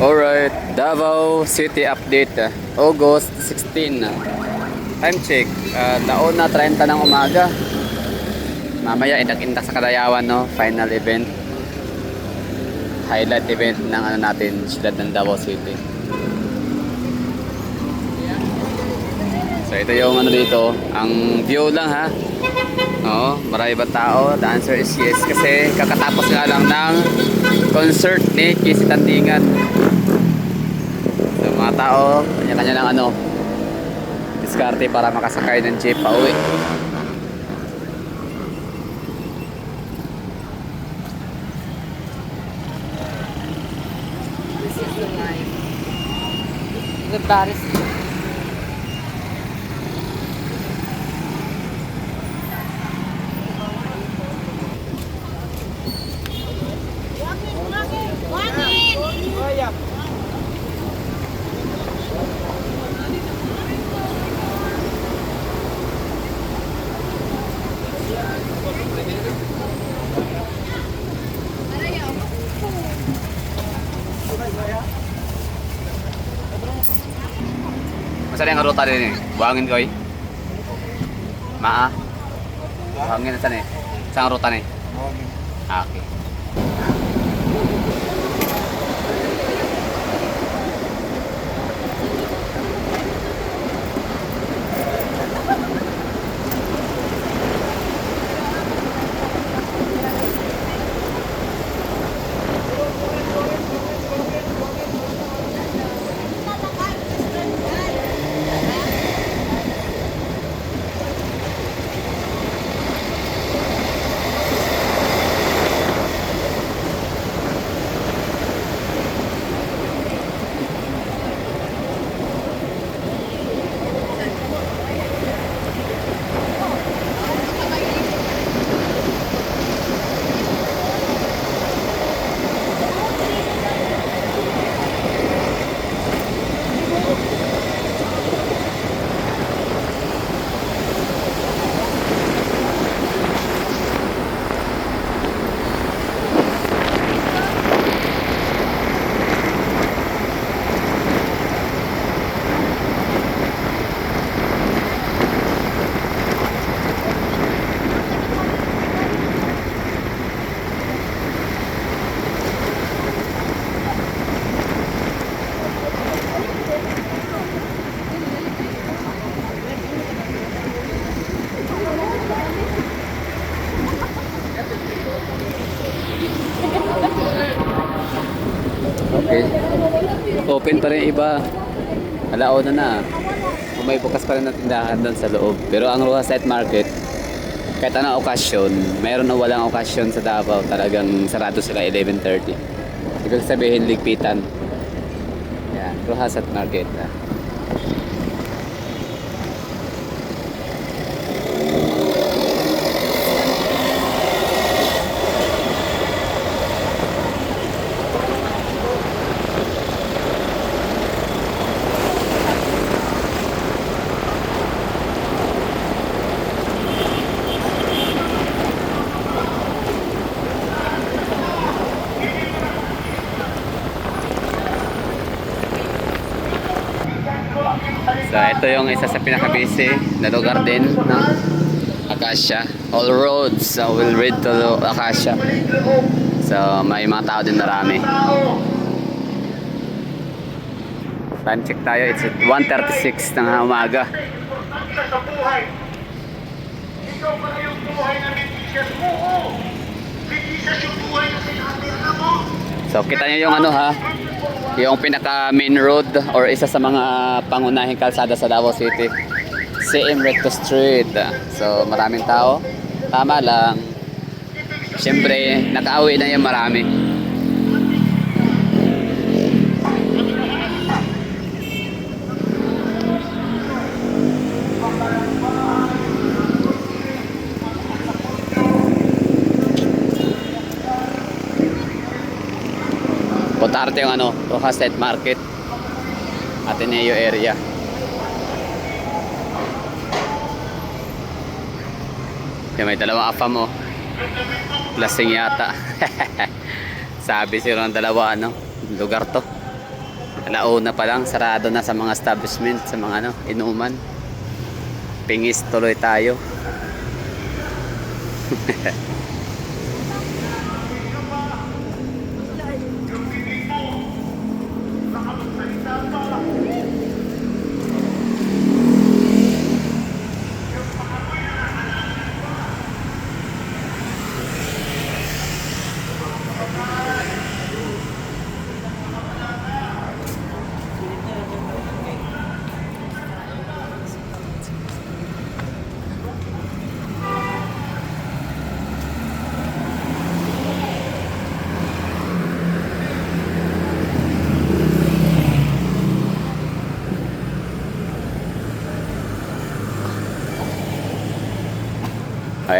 Alright, Davao City update, August 16. Time check, taon na 30 ng umaga. Mamaya indak-indak sa Kalayawan, no? Final event. Highlight event ng ano natin, siyudad ng Davao City. So ito yung ano dito, ang view lang ha. Oo, marami ba tao? The answer is yes. Kasi kakatapos nga lang ng concert ni Kissy Tandingan. So mga tao, kanya-kanya ng ano, diskarte para makasakay ng jeep pa uwi. This is the life. The baddest. Masa yang ruta din eh? Buhangin ko eh? Maa? Buhangin na saan eh? Saan ruta eh? Ah, okay. Okay. Open pa rin iba. Alauna na. May bukas pa rin na tindahan doon sa loob. Pero ang Rojas Night Market, kahit anong okasyon, mayroon o walang okasyon sa Davao, talagang sarado sila 11:30. Ibig sabihin, ligpitan. Yan, Rojas Night Market. So ito yung isa sa pinaka-busy na lugar din ng Acacia. All roads will lead to Acacia. So may mga tao din marami. Time check tayo. It's 1:36 ng umaga. Ikaw pala yung buhay na bigis mo. Bigis yung buhay na sinatira mo. So kita nyo yung ano ha, yung pinaka main road or isa sa mga pangunahing kalsada sa Davao City, CM Recto Street. So maraming tao, tama lang, syempre nakauwi na yung marami. Potarte yung ano, Rojas Night Market, Ateneo area. Kaya may dalawang afam mo. Lasing yata. Sabi siya ng dalawa, ano, lugar to. Alauna pa lang, sarado na sa mga establishment, sa mga ano, inuman. Pingis tuloy tayo.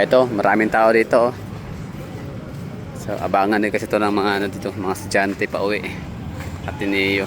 Ito, maraming tao dito. Oh. So, abangan din kasi ito ng mga ano dito, mga estudyante pa uwi. Ateneo.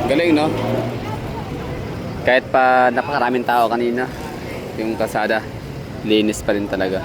Galing, no? Kahit pa napakaraming tao kanina, yung kalsada, linis pa rin talaga.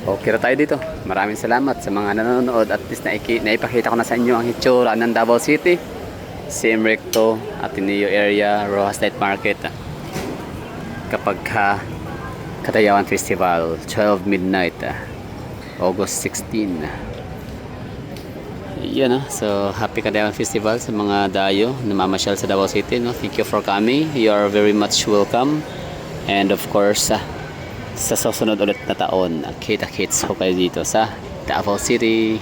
Okay na tayo dito. Maraming salamat sa mga nanonood. At least naipakita ko na sa inyo ang hitsura ng Davao City, Siem Recto, Ateneo area, Rojas Night Market. Kapag Katayawan Festival, 12 midnight, August 16. Yan, so happy Katayawan Festival sa mga dayo na mamasyal sa Davao City. No? Thank you for coming. You are very much welcome. And of course, sa susunod ulit na taon, kita-kits ko kayo dito sa Davao City.